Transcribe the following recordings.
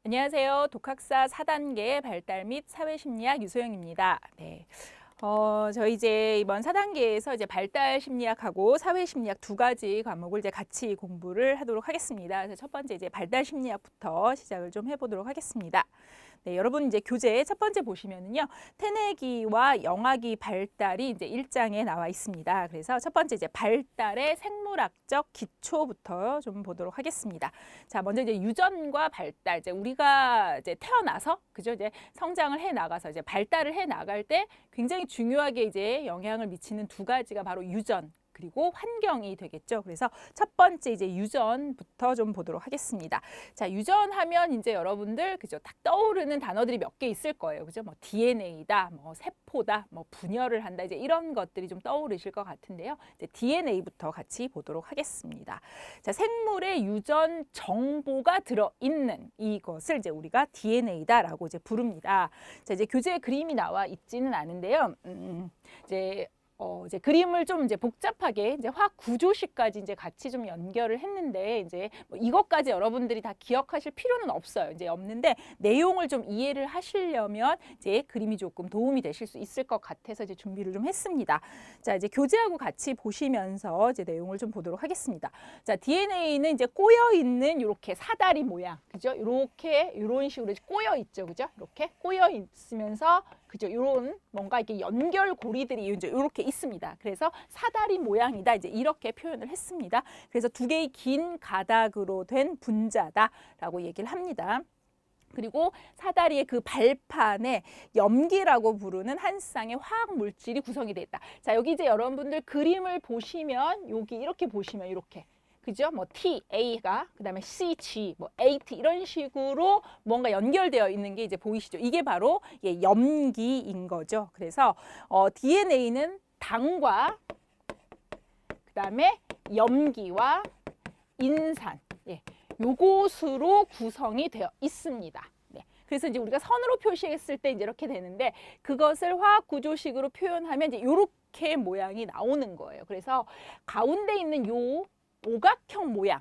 안녕하세요. 독학사 4단계 발달 및 사회심리학 유소영입니다. 네. 저희 이제 이번 4단계에서 이제 발달 심리학하고 사회 심리학 두 가지 과목을 이제 같이 공부를 하도록 하겠습니다. 그래서 첫 번째 이제 발달 심리학부터 시작을 좀 해보도록 하겠습니다. 네, 여러분 이제 교재 첫 번째 보시면은요, 태내기와 영아기 발달이 이제 1장에 나와 있습니다. 그래서 첫 번째 이제 발달의 생물학적 기초부터 좀 보도록 하겠습니다. 자, 먼저 이제 유전과 발달, 이제 우리가 이제 태어나서 그죠, 이제 성장을 해 나가서 이제 발달을 해 나갈 때 굉장히 중요하게 이제 영향을 미치는 두 가지가 바로 유전 그리고 환경이 되겠죠. 그래서 첫 번째 이제 유전부터 좀 보도록 하겠습니다. 자, 유전하면 이제 여러분들 그죠, 딱 떠오르는 단어들이 몇 개 있을 거예요. 그죠? 뭐 DNA다, 뭐 세포다, 뭐 분열을 한다, 이제 이런 것들이 좀 떠오르실 것 같은데요. 이제 DNA부터 같이 보도록 하겠습니다. 자, 생물의 유전 정보가 들어 있는 이것을 이제 우리가 DNA다라고 이제 부릅니다. 자, 이제 교재에 그림이 나와 있지는 않은데요. 이제 그림을 좀 이제 복잡하게 이제 화학 구조식까지 이제 같이 좀 연결을 했는데 이제 뭐 이것까지 여러분들이 다 기억하실 필요는 없어요. 이제 없는데 내용을 좀 이해를 하시려면 이제 그림이 조금 도움이 되실 수 있을 것 같아서 이제 준비를 좀 했습니다. 자, 이제 교재하고 같이 보시면서 이제 내용을 좀 보도록 하겠습니다. 자, DNA는 이제 꼬여 있는 이렇게 사다리 모양, 그죠? 이렇게 이런 식으로 꼬여 있죠, 그죠? 이렇게 꼬여 있으면서 그죠? 이런 뭔가 이렇게 연결고리들이 이제 이렇게 있습니다. 그래서 사다리 모양이다, 이제 이렇게 표현을 했습니다. 그래서 두 개의 긴 가닥으로 된 분자다라고 얘기를 합니다. 그리고 사다리의 그 발판에 염기라고 부르는 한 쌍의 화학 물질이 구성이 되어 있다. 자, 여기 이제 여러분들 그림을 보시면 여기 이렇게 보시면 이렇게 그죠? 뭐 T, A가 그다음에 C, G, 뭐 AT 이런 식으로 뭔가 연결되어 있는 게 이제 보이시죠? 이게 바로 염기인 거죠. 그래서 DNA는 당과 그다음에 염기와 인산, 요것으로 구성이 되어 있습니다. 네. 그래서 이제 우리가 선으로 표시했을 때 이제 이렇게 되는데 그것을 화학 구조식으로 표현하면 이제 이렇게 모양이 나오는 거예요. 그래서 가운데 있는 요 오각형 모양,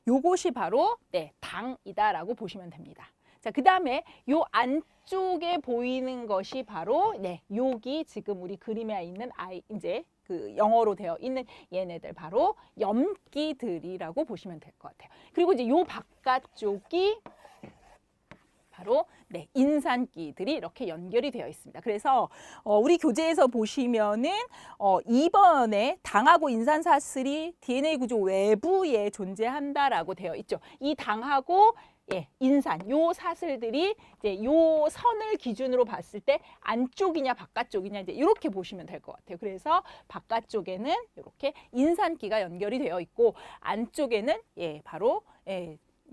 요것이 바로 당이다라고 보시면 됩니다. 자, 그 다음에 요 안쪽에 보이는 것이 바로 여기 지금 우리 그림에 있는 이제 그 영어로 되어 있는 얘네들 바로 염기들이라고 보시면 될 것 같아요. 그리고 이제 요 바깥쪽이 바로 인산기들이 이렇게 연결이 되어 있습니다. 그래서 우리 교재에서 보시면은 2번에 당하고 인산사슬이 DNA 구조 외부에 존재한다라고 되어 있죠. 이 당하고 인산, 요 사슬들이 이제 요 선을 기준으로 봤을 때 안쪽이냐 바깥쪽이냐 이제 이렇게 보시면 될 것 같아요. 그래서 바깥쪽에는 이렇게 인산기가 연결이 되어 있고 안쪽에는 바로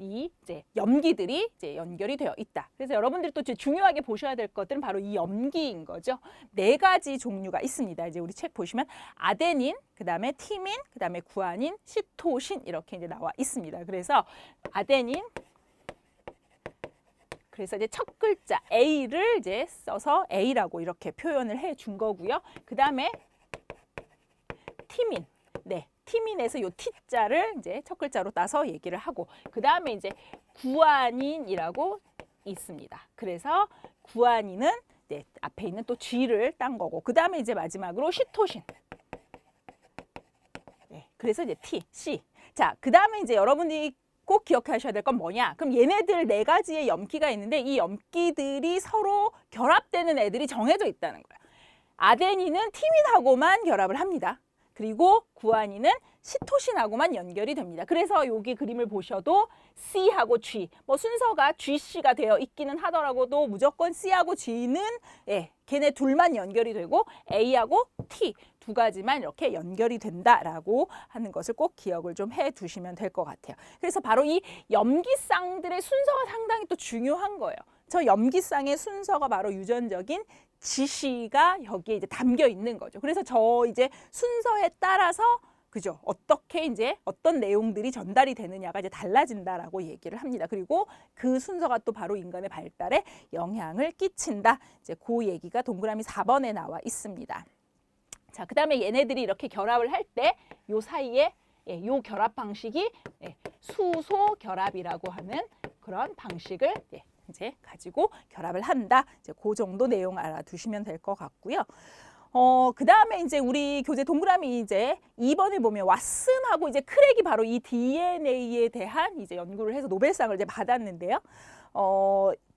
이 이제 염기들이 이제 연결이 되어 있다. 그래서 여러분들이 또 중요하게 보셔야 될 것들은 바로 이 염기인 거죠. 4가지 종류가 있습니다. 이제 우리 책 보시면 아데닌, 그다음에 티민, 그다음에 구아닌, 시토신 이렇게 이제 나와 있습니다. 그래서 아데닌, 그래서 이제 첫 글자 A를 이제 써서 A라고 이렇게 표현을 해 준 거고요. 그다음에 티민, 티민에서 요 T자를 이제 첫 글자로 따서 얘기를 하고, 그 다음에 이제 구아닌이라고 있습니다. 그래서 구아닌은 앞에 있는 또 G를 딴 거고, 그 다음에 이제 마지막으로 시토신. 그래서 이제 T, C. 자, 그 다음에 이제 여러분이 꼭 기억하셔야 될 건 뭐냐? 그럼 얘네들 4가지의 염기가 있는데 이 염기들이 서로 결합되는 애들이 정해져 있다는 거예요. 아데닌은 티민하고만 결합을 합니다. 그리고 구아닌은 시토신하고만 연결이 됩니다. 그래서 여기 그림을 보셔도 C하고 G, 뭐 순서가 GC가 되어 있기는 하더라도 무조건 C하고 G는 걔네 둘만 연결이 되고 A하고 T 두 가지만 이렇게 연결이 된다라고 하는 것을 꼭 기억을 좀 해두시면 될 것 같아요. 그래서 바로 이 염기쌍들의 순서가 상당히 또 중요한 거예요. 저 염기쌍의 순서가 바로 유전적인 지시가 여기에 이제 담겨 있는 거죠. 그래서 저 이제 순서에 따라서 그죠? 어떻게 이제 어떤 내용들이 전달이 되느냐가 이제 달라진다라고 얘기를 합니다. 그리고 그 순서가 또 바로 인간의 발달에 영향을 끼친다. 이제 그 얘기가 동그라미 4번에 나와 있습니다. 자, 그다음에 얘네들이 이렇게 결합을 할 때 요 사이에 요 결합 방식이 수소 결합이라고 하는 그런 방식을 이제 가지고 결합을 한다. 이제 그 정도 내용 알아두시면 될 것 같고요. 그 다음에 이제 우리 교재 동그라미 이제 2번에 보면 왓슨하고 이제 크랙이 바로 이 DNA에 대한 이제 연구를 해서 노벨상을 이제 받았는데요.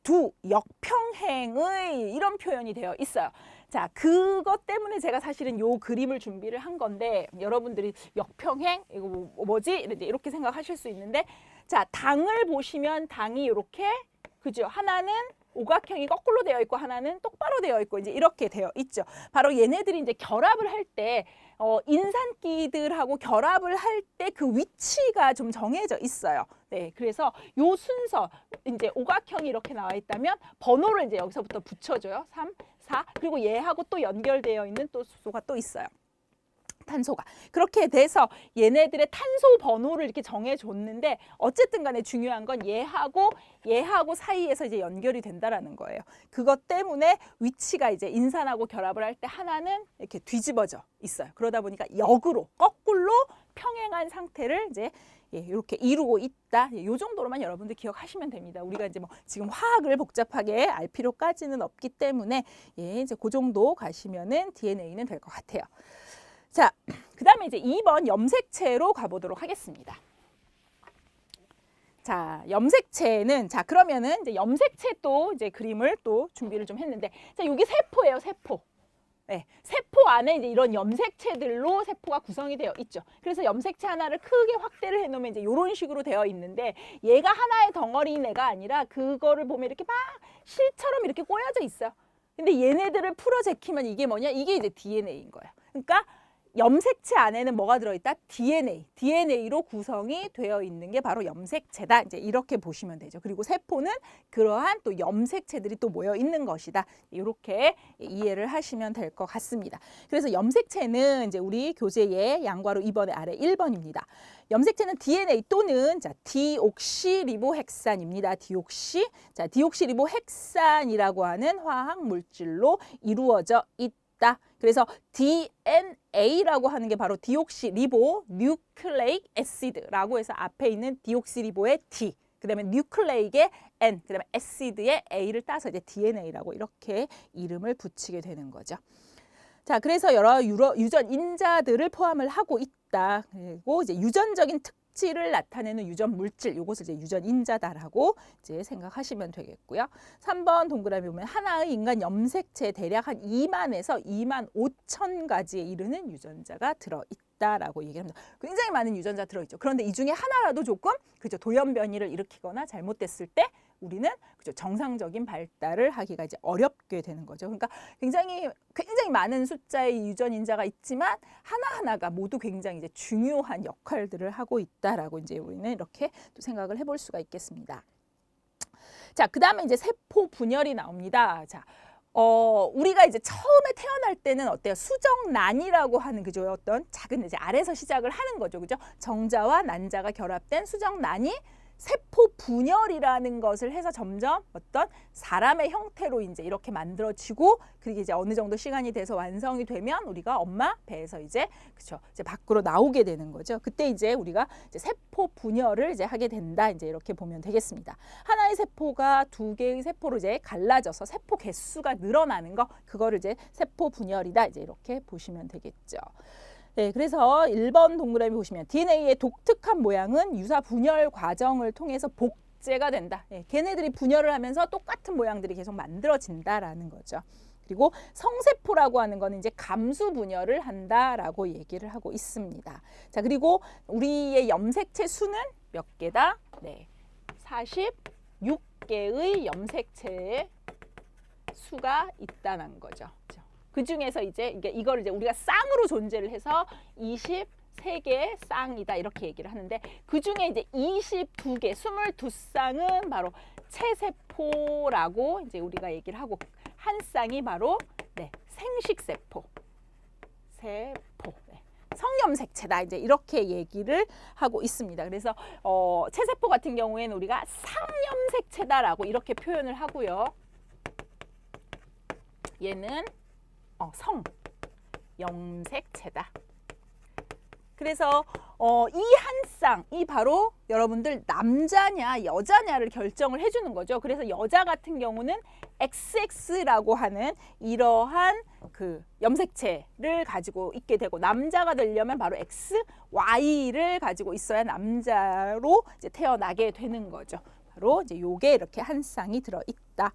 두 역평행의 이런 표현이 되어 있어요. 자, 그것 때문에 제가 사실은 요 그림을 준비를 한 건데 여러분들이 역평행 이거 뭐지? 이렇게 생각하실 수 있는데 자, 당을 보시면 당이 이렇게 그죠? 하나는 오각형이 거꾸로 되어 있고 하나는 똑바로 되어 있고 이제 이렇게 되어 있죠. 바로 얘네들이 이제 결합을 할 때 인산기들하고 결합을 할 때 그 위치가 좀 정해져 있어요. 네, 그래서 요 순서 이제 오각형이 이렇게 나와 있다면 번호를 이제 여기서부터 붙여줘요. 3, 4 그리고 얘하고 또 연결되어 있는 또 수소가 또 있어요. 탄소가. 그렇게 돼서 얘네들의 탄소 번호를 이렇게 정해줬는데 어쨌든 간에 중요한 건 얘하고 사이에서 이제 연결이 된다라는 거예요. 그것 때문에 위치가 이제 인산하고 결합을 할 때 하나는 이렇게 뒤집어져 있어요. 그러다 보니까 역으로 거꾸로 평행한 상태를 이제 이렇게 이루고 있다. 이 정도로만 여러분들 기억하시면 됩니다. 우리가 이제 뭐 지금 화학을 복잡하게 알 필요까지는 없기 때문에 이제 그 정도 가시면은 DNA는 될 것 같아요. 자, 그 다음에 이제 2번 염색체로 가보도록 하겠습니다. 자, 염색체는, 자, 그러면은 이제 염색체 또 이제 그림을 또 준비를 좀 했는데, 자, 여기 세포예요, 세포. 네, 세포 안에 이제 이런 염색체들로 세포가 구성이 되어 있죠. 그래서 염색체 하나를 크게 확대를 해놓으면 이제 이런 식으로 되어 있는데, 얘가 하나의 덩어리인 애가 아니라 그거를 보면 이렇게 막 실처럼 이렇게 꼬여져 있어요. 근데 얘네들을 풀어 제키면 이게 뭐냐? 이게 이제 DNA인 거예요. 그러니까 염색체 안에는 뭐가 들어있다? DNA로 구성이 되어 있는 게 바로 염색체다. 이제 이렇게 보시면 되죠. 그리고 세포는 그러한 또 염색체들이 또 모여 있는 것이다. 이렇게 이해를 하시면 될 것 같습니다. 그래서 염색체는 이제 우리 교재의 양괄호 2번의 아래 1번입니다. 염색체는 DNA 또는 자, 디옥시리보헥산입니다. 디옥시리보헥산이라고 하는 화학 물질로 이루어져 있다. 그래서 DNA라고 하는 게 바로 디옥시리보 뉴클레익 애시드라고 해서 앞에 있는 디옥시리보의 D, 그다음에 뉴클레익의 N, 그다음에 애시드의 A를 따서 이제 DNA라고 이렇게 이름을 붙이게 되는 거죠. 자, 그래서 여러 유전 인자들을 포함을 하고 있다. 그리고 이제 유전적인 특질을 나타내는 유전 물질, 이것을 이제 유전 인자다라고 이제 생각하시면 되겠고요. 3번 동그라미 보면 하나의 인간 염색체 대략 한 2만에서 2만 5천 가지에 이르는 유전자가 들어 있다라고 얘기합니다. 굉장히 많은 유전자 들어 있죠. 그런데 이 중에 하나라도 조금 그죠 돌연 변이를 일으키거나 잘못됐을 때 우리는 그죠 정상적인 발달을 하기가 이제 어렵게 되는 거죠. 그러니까 굉장히 많은 숫자의 유전 인자가 있지만 하나하나가 모두 굉장히 이제 중요한 역할들을 하고 있다라고 이제 우리는 이렇게 또 생각을 해볼 수가 있겠습니다. 자, 그다음에 이제 세포 분열이 나옵니다. 자, 우리가 이제 처음에 태어날 때는 어때요? 수정란이라고 하는 그죠 어떤 작은 이제 알에서 시작을 하는 거죠, 그죠? 정자와 난자가 결합된 수정란이 세포 분열이라는 것을 해서 점점 어떤 사람의 형태로 이제 이렇게 만들어지고 그게 이제 어느 정도 시간이 돼서 완성이 되면 우리가 엄마 배에서 이제 그렇죠 이제 밖으로 나오게 되는 거죠. 그때 이제 우리가 이제 세포 분열을 이제 하게 된다 이제 이렇게 보면 되겠습니다. 하나의 세포가 두 개의 세포로 이제 갈라져서 세포 개수가 늘어나는 거 그거를 이제 세포 분열이다 이제 이렇게 보시면 되겠죠. 네, 그래서 1번 동그라미 보시면 DNA의 독특한 모양은 유사 분열 과정을 통해서 복제가 된다. 네, 걔네들이 분열을 하면서 똑같은 모양들이 계속 만들어진다라는 거죠. 그리고 성세포라고 하는 거는 이제 감수 분열을 한다라고 얘기를 하고 있습니다. 자, 그리고 우리의 염색체 수는 몇 개다? 네, 46개의 염색체의 수가 있다는 거죠. 그 중에서 이제 이걸 이제 우리가 쌍으로 존재를 해서 23개의 쌍이다 이렇게 얘기를 하는데 그 중에 이제 22개, 22쌍은 바로 체세포라고 이제 우리가 얘기를 하고 한 쌍이 바로 네, 생식세포, 네, 성염색체다 이제 이렇게 얘기를 하고 있습니다. 그래서 체세포 같은 경우에는 우리가 상염색체다라고 이렇게 표현을 하고요. 얘는 성염색체다. 그래서 이 한 쌍이 바로 여러분들 남자냐 여자냐를 결정을 해주는 거죠. 그래서 여자 같은 경우는 XX라고 하는 이러한 그 염색체를 가지고 있게 되고, 남자가 되려면 바로 XY를 가지고 있어야 남자로 이제 태어나게 되는 거죠. 바로 이제 요게 이렇게 한 쌍이 들어있다.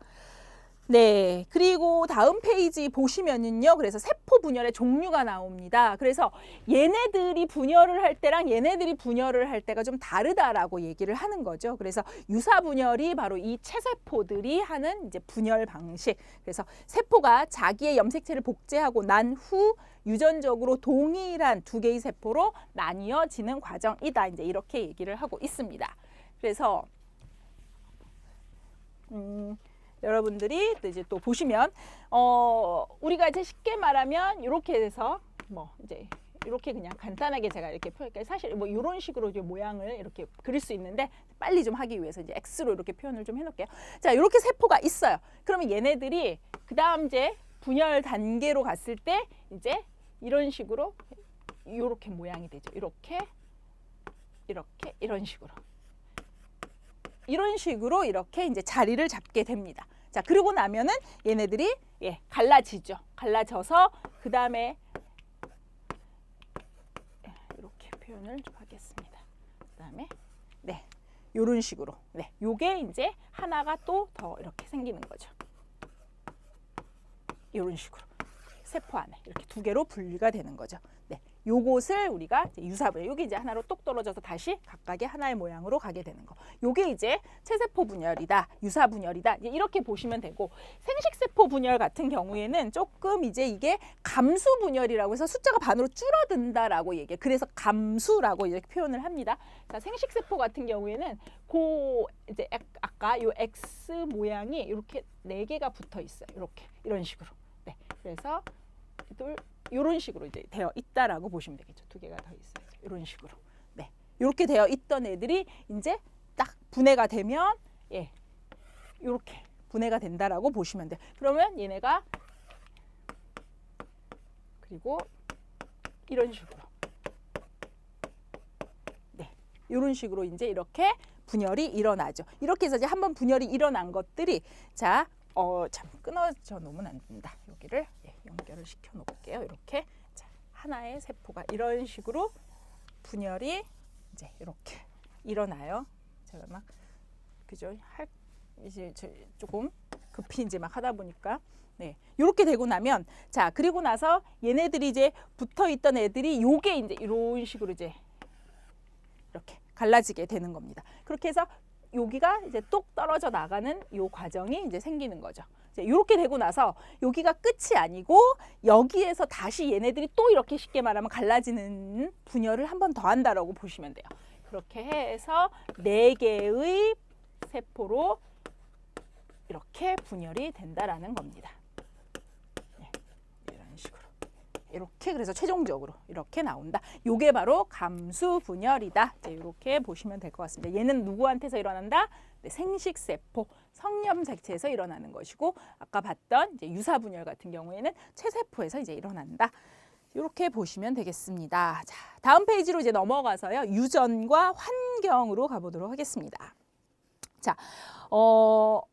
네, 그리고 다음 페이지 보시면은요, 그래서 세포 분열의 종류가 나옵니다. 그래서 얘네들이 분열을 할 때랑 얘네들이 분열을 할 때가 좀 다르다라고 얘기를 하는 거죠. 그래서 유사 분열이 바로 이 체세포들이 하는 이제 분열 방식. 그래서 세포가 자기의 염색체를 복제하고 난 후 유전적으로 동일한 두 개의 세포로 나뉘어지는 과정이다. 이제 이렇게 얘기를 하고 있습니다. 그래서 여러분들이 이제 또 보시면 우리가 이제 쉽게 말하면 이렇게 해서 뭐 이제 이렇게 그냥 간단하게 제가 이렇게 표현할게요. 사실 뭐 이런 식으로 이제 모양을 이렇게 그릴 수 있는데 빨리 좀 하기 위해서 이제 X로 이렇게 표현을 좀 해놓을게요. 자, 이렇게 세포가 있어요. 그러면 얘네들이 그다음 이제 분열 단계로 갔을 때 이제 이런 식으로 이렇게 모양이 되죠. 이렇게 이런 식으로. 이런 식으로 이렇게 이제 자리를 잡게 됩니다. 자, 그러고 나면은 얘네들이 갈라지죠. 갈라져서 그 다음에 이렇게 표현을 좀 하겠습니다. 그 다음에 이런 식으로 요게 이제 하나가 또 더 이렇게 생기는 거죠. 이런 식으로 세포 안에 이렇게 두 개로 분리가 되는 거죠. 요것을 우리가 이제 유사분열, 여기 이제 하나로 똑 떨어져서 다시 각각의 하나의 모양으로 가게 되는 거. 요게 이제 체세포 분열이다, 유사 분열이다. 이렇게 보시면 되고, 생식세포 분열 같은 경우에는 조금 이제 이게 감수 분열이라고 해서 숫자가 반으로 줄어든다라고 얘기해요. 그래서 감수라고 이렇게 표현을 합니다. 자, 생식세포 같은 경우에는 이제 아까 요 X 모양이 이렇게 4개가 붙어 있어요. 이렇게 이런 식으로. 그래서 이런 식으로 이제 되어 있다라고 보시면 되겠죠. 2개가 더 있어요. 이런 식으로. 이렇게 되어 있던 애들이 이제 딱 분해가 되면 이렇게 분해가 된다라고 보시면 돼요. 그러면 얘네가 그리고 이런 식으로 이런 식으로 이제 이렇게 분열이 일어나죠. 이렇게 해서 이제 한번 분열이 일어난 것들이 참 끊어져 놓으면 안 된다. 여기를 연결을 시켜 놓을게요. 이렇게 자, 하나의 세포가 이런 식으로 분열이 이제 이렇게 일어나요. 제가 막 그죠? 이제 조금 급히 이제 막 하다 보니까 이렇게 되고 나면 자, 그리고 나서 얘네들이 이제 붙어 있던 애들이 요게 이제 이런 식으로 이제 이렇게 갈라지게 되는 겁니다. 그렇게 해서 여기가 이제 똑 떨어져 나가는 요 과정이 이제 생기는 거죠. 이렇게 되고 나서 여기가 끝이 아니고 여기에서 다시 얘네들이 또 이렇게 쉽게 말하면 갈라지는 분열을 한 번 더 한다라고 보시면 돼요. 그렇게 해서 4개의 세포로 이렇게 분열이 된다라는 겁니다. 이런 식으로. 이렇게 그래서 최종적으로 이렇게 나온다. 요게 바로 감수 분열이다. 이렇게 보시면 될 것 같습니다. 얘는 누구한테서 일어난다? 생식세포, 성염색체에서 일어나는 것이고, 아까 봤던 이제 유사 분열 같은 경우에는 체세포에서 이제 일어난다. 이렇게 보시면 되겠습니다. 자, 다음 페이지로 이제 넘어가서요. 유전과 환경으로 가보도록 하겠습니다. 자,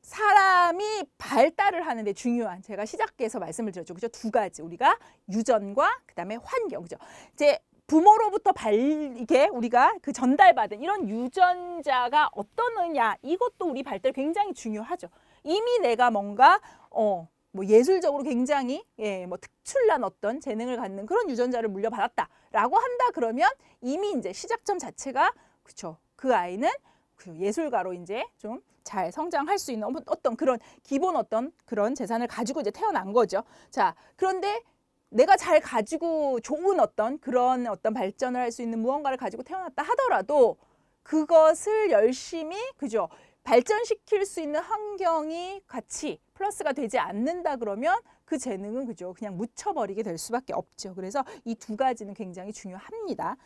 사람이 발달을 하는데 중요한, 제가 시작해서 말씀을 드렸죠. 그죠? 2가지. 우리가 유전과 그다음에 환경. 그죠? 이제 부모로부터 이게 우리가 그 전달받은 이런 유전자가 어떠느냐, 이것도 우리 발달 굉장히 중요하죠. 이미 내가 뭔가 뭐 예술적으로 굉장히 뭐 특출난 어떤 재능을 갖는 그런 유전자를 물려받았다라고 한다 그러면 이미 이제 시작점 자체가 그렇죠. 그 아이는 그 예술가로 이제 좀 잘 성장할 수 있는 어떤 그런 기본 어떤 그런 재산을 가지고 이제 태어난 거죠. 자, 그런데 내가 잘 가지고 좋은 어떤 그런 어떤 발전을 할 수 있는 무언가를 가지고 태어났다 하더라도 그것을 열심히 그죠? 발전시킬 수 있는 환경이 같이 플러스가 되지 않는다 그러면 그 재능은 그죠? 그냥 묻혀버리게 될 수밖에 없죠. 그래서 이 2가지는 굉장히 중요합니다.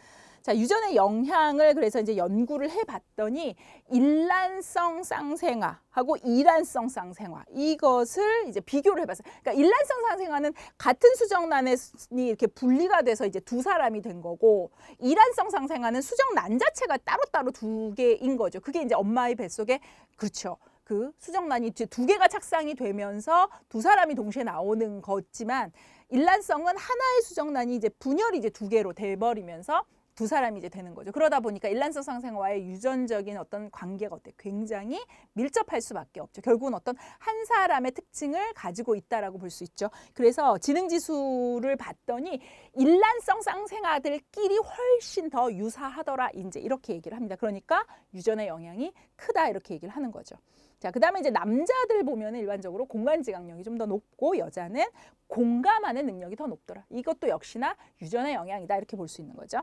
자, 유전의 영향을 그래서 이제 연구를 해봤더니 일란성 쌍생아하고 이란성 쌍생아 이것을 이제 비교를 해봤어요. 그러니까 일란성 쌍생아는 같은 수정란이 이렇게 분리가 돼서 이제 두 사람이 된 거고, 이란성 쌍생아는 수정란 자체가 따로따로 두 개인 거죠. 그게 이제 엄마의 뱃속에, 그렇죠, 그 수정란이 이제 두 개가 착상이 되면서 두 사람이 동시에 나오는 거지만, 일란성은 하나의 수정란이 이제 분열이 이제 두 개로 돼버리면서 두 사람이 이제 되는 거죠. 그러다 보니까 일란성 쌍생아와의 유전적인 어떤 관계가 어때? 굉장히 밀접할 수밖에 없죠. 결국은 어떤 한 사람의 특징을 가지고 있다라고 볼 수 있죠. 그래서 지능지수를 봤더니 일란성 쌍생아들끼리 훨씬 더 유사하더라. 이제 이렇게 얘기를 합니다. 그러니까 유전의 영향이 크다 이렇게 얘기를 하는 거죠. 자, 그다음에 이제 남자들 보면은 일반적으로 공간 지각력이 좀 더 높고 여자는 공감하는 능력이 더 높더라. 이것도 역시나 유전의 영향이다 이렇게 볼 수 있는 거죠.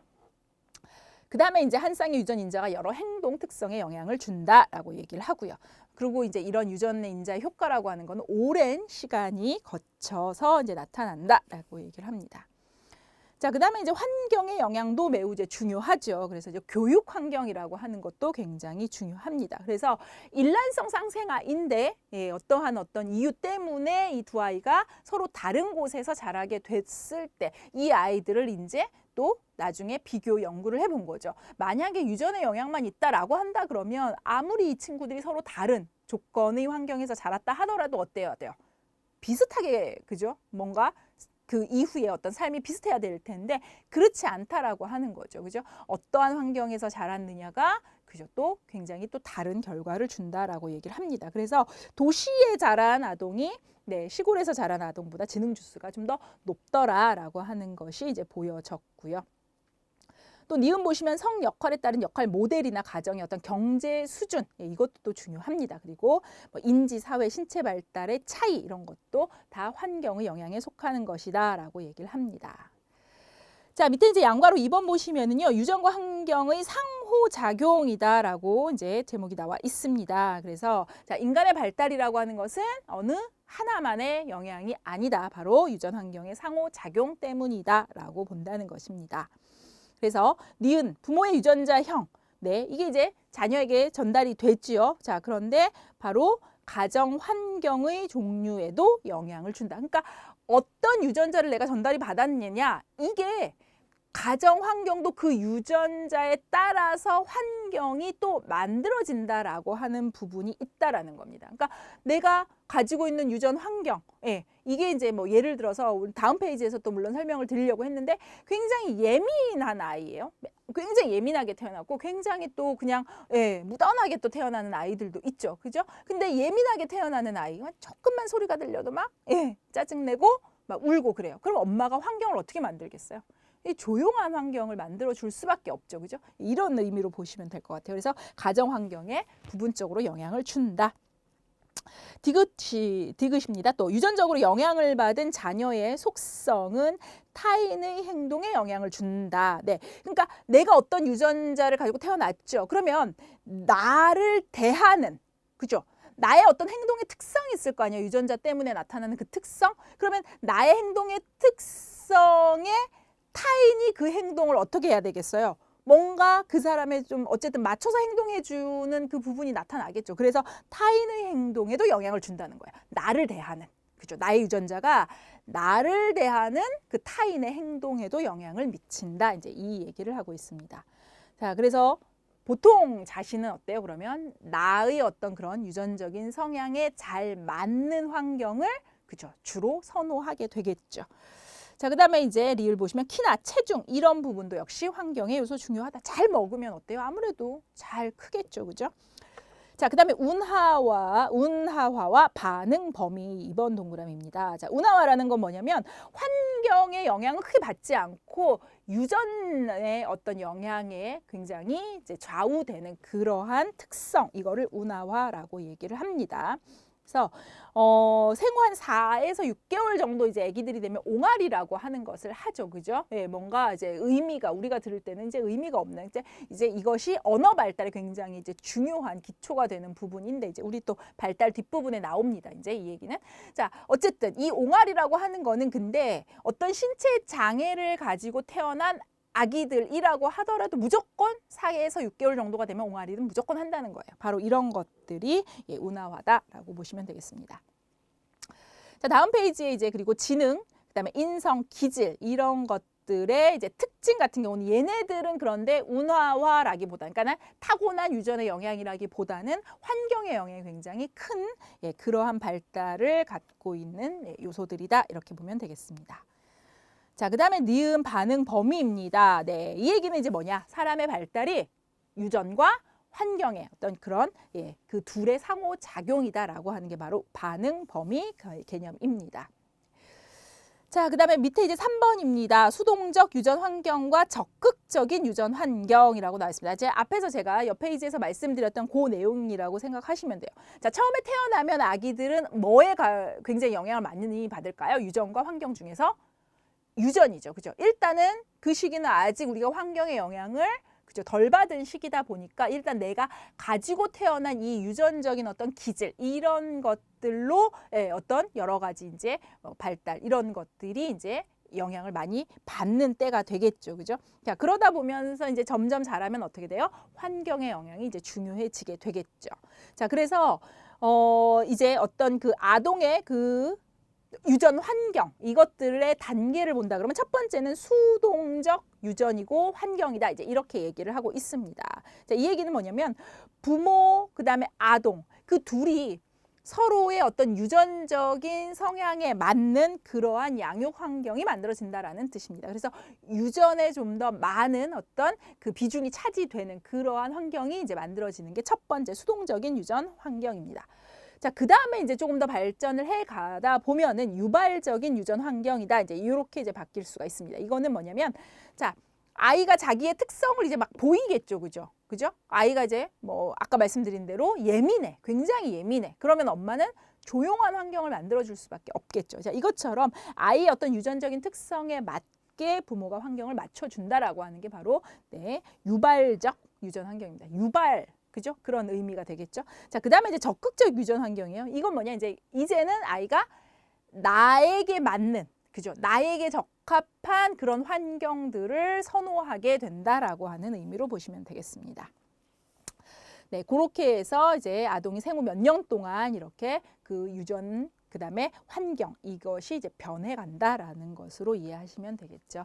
그 다음에 이제 한 쌍의 유전 인자가 여러 행동 특성에 영향을 준다라고 얘기를 하고요. 그리고 이제 이런 유전의 인자의 효과라고 하는 거는 오랜 시간이 거쳐서 이제 나타난다라고 얘기를 합니다. 자, 그 다음에 이제 환경의 영향도 매우 이제 중요하죠. 그래서 이제 교육 환경이라고 하는 것도 굉장히 중요합니다. 그래서 일란성 쌍생아인데 어떠한 어떤 이유 때문에 이 두 아이가 서로 다른 곳에서 자라게 됐을 때 이 아이들을 이제 또 나중에 비교 연구를 해본 거죠. 만약에 유전의 영향만 있다라고 한다 그러면 아무리 이 친구들이 서로 다른 조건의 환경에서 자랐다 하더라도 어때야 돼요? 비슷하게, 그죠? 뭔가 그 이후에 어떤 삶이 비슷해야 될 텐데 그렇지 않다라고 하는 거죠. 그죠? 어떠한 환경에서 자랐느냐가 그죠? 또 굉장히 또 다른 결과를 준다라고 얘기를 합니다. 그래서 도시에 자란 아동이 시골에서 자란 아동보다 지능 지수가 좀 더 높더라라고 하는 것이 이제 보여졌고요. 또 니은 보시면 성 역할에 따른 역할 모델이나 가정의 어떤 경제 수준 이것도 또 중요합니다. 그리고 뭐 인지, 사회, 신체 발달의 차이 이런 것도 다 환경의 영향에 속하는 것이다라고 얘기를 합니다. 자, 밑에 이제 양괄호 2번 보시면은요, 유전과 환경의 상호작용이다라고 이제 제목이 나와 있습니다. 그래서 자, 인간의 발달이라고 하는 것은 어느 하나만의 영향이 아니다. 바로 유전 환경의 상호작용 때문이다라고 본다는 것입니다. 그래서 니은 부모의 유전자형, 이게 이제 자녀에게 전달이 됐지요. 자, 그런데 바로 가정 환경의 종류에도 영향을 준다. 그러니까 어떤 유전자를 내가 전달이 받았느냐, 이게 가정 환경도 그 유전자에 따라서 환경이 또 만들어진다라고 하는 부분이 있다라는 겁니다. 그러니까 내가 가지고 있는 유전 환경, 이게 이제 뭐 예를 들어서 다음 페이지에서 또 물론 설명을 드리려고 했는데 굉장히 예민한 아이예요. 굉장히 예민하게 태어났고 굉장히 또 그냥 무던하게 또 태어나는 아이들도 있죠. 그죠? 근데 예민하게 태어나는 아이가 조금만 소리가 들려도 막 짜증내고 막 울고 그래요. 그럼 엄마가 환경을 어떻게 만들겠어요? 이 조용한 환경을 만들어 줄 수밖에 없죠. 그죠? 이런 의미로 보시면 될 것 같아요. 그래서 가정 환경에 부분적으로 영향을 준다. 디귿입니다. 또 유전적으로 영향을 받은 자녀의 속성은 타인의 행동에 영향을 준다. 그러니까 내가 어떤 유전자를 가지고 태어났죠. 그러면 나를 대하는, 그죠? 나의 어떤 행동의 특성이 있을 거 아니에요. 유전자 때문에 나타나는 그 특성. 그러면 나의 행동의 특성에 타인이 그 행동을 어떻게 해야 되겠어요? 뭔가 그 사람의 좀 어쨌든 맞춰서 행동해주는 그 부분이 나타나겠죠. 그래서 타인의 행동에도 영향을 준다는 거야. 나를 대하는, 그죠? 나의 유전자가 나를 대하는 그 타인의 행동에도 영향을 미친다. 이제 이 얘기를 하고 있습니다. 자, 그래서 보통 자신은 어때요? 그러면 나의 어떤 그런 유전적인 성향에 잘 맞는 환경을, 그죠? 주로 선호하게 되겠죠. 자, 그 다음에 이제 리을 보시면 키나 체중 이런 부분도 역시 환경의 요소 중요하다. 잘 먹으면 어때요? 아무래도 잘 크겠죠. 그죠? 자, 그 다음에 운하화와 반응 범위 2번 동그라미입니다. 자, 운하화라는 건 뭐냐면 환경의 영향을 크게 받지 않고 유전의 어떤 영향에 굉장히 이제 좌우되는 그러한 특성, 이거를 운하화라고 얘기를 합니다. 그래서 생후 한 4에서 6개월 정도 이제 아기들이 되면 옹알이라고 하는 것을 하죠. 그죠? 뭔가 이제 의미가 우리가 들을 때는 이제 의미가 없는 이제 이것이 언어 발달에 굉장히 이제 중요한 기초가 되는 부분인데 이제 우리 또 발달 뒷부분에 나옵니다. 이제 이 얘기는. 자, 어쨌든 이 옹알이라고 하는 거는 근데 어떤 신체 장애를 가지고 태어난 아기들이라고 하더라도 무조건 4에서 6개월 정도가 되면 옹알이는 무조건 한다는 거예요. 바로 이런 것들이 운화화다라고 보시면 되겠습니다. 자, 다음 페이지에 이제 그리고 지능, 그다음에 인성, 기질 이런 것들의 이제 특징 같은 경우는 얘네들은 그런데 운화화라기보다는 그러니까 타고난 유전의 영향이라기보다는 환경의 영향이 굉장히 큰 그러한 발달을 갖고 있는 요소들이다 이렇게 보면 되겠습니다. 자, 그다음에 니은 반응 범위입니다. 네, 이 얘기는 이제 뭐냐? 사람의 발달이 유전과 환경의 어떤 그런 그 둘의 상호작용이다라고 하는 게 바로 반응 범위 개념입니다. 자, 그다음에 밑에 이제 3번입니다. 수동적 유전 환경과 적극적인 유전 환경이라고 나와 있습니다. 제 앞에서 제가 옆 페이지에서 말씀드렸던 그 내용이라고 생각하시면 돼요. 자, 처음에 태어나면 아기들은 뭐에 굉장히 영향을 많이 받을까요? 유전과 환경 중에서 유전이죠. 그죠? 일단은 그 시기는 아직 우리가 환경의 영향을 덜 받은 시기다 보니까 일단 내가 가지고 태어난 이 유전적인 어떤 기질 이런 것들로 어떤 여러 가지 이제 발달 이런 것들이 이제 영향을 많이 받는 때가 되겠죠. 그죠? 자, 그러다 보면서 이제 점점 자라면 어떻게 돼요? 환경의 영향이 이제 중요해지게 되겠죠. 자, 그래서 이제 어떤 그 아동의 그 유전 환경 이것들의 단계를 본다 그러면 첫 번째는 수동적 유전이고 환경이다 이제 이렇게 얘기를 하고 있습니다. 자, 이 얘기는 뭐냐면 부모 그다음에 아동 그 둘이 서로의 어떤 유전적인 성향에 맞는 그러한 양육 환경이 만들어진다라는 뜻입니다. 그래서 유전에 좀 더 많은 어떤 그 비중이 차지되는 그러한 환경이 이제 만들어지는 게 첫 번째 수동적인 유전 환경입니다. 자, 그 다음에 이제 조금 더 발전을 해 가다 보면은 유발적인 유전 환경이다. 이제 이렇게 이제 바뀔 수가 있습니다. 이거는 뭐냐면, 자, 아이가 자기의 특성을 이제 막 보이겠죠. 그죠? 그죠? 아이가 이제 뭐, 아까 말씀드린 대로 예민해. 굉장히 예민해. 그러면 엄마는 조용한 환경을 만들어줄 수밖에 없겠죠. 자, 이것처럼 아이의 어떤 유전적인 특성에 맞게 부모가 환경을 맞춰준다라고 하는 게 바로, 유발적 유전 환경입니다. 유발. 그죠? 그런 의미가 되겠죠. 자, 그다음에 이제 적극적 유전 환경이에요. 이건 뭐냐? 이제는 아이가 나에게 맞는, 그죠? 나에게 적합한 그런 환경들을 선호하게 된다라고 하는 의미로 보시면 되겠습니다. 네, 그렇게 해서 이제 아동이 생후 몇 년 동안 이렇게 그 유전 그다음에 환경 이것이 이제 변해 간다라는 것으로 이해하시면 되겠죠.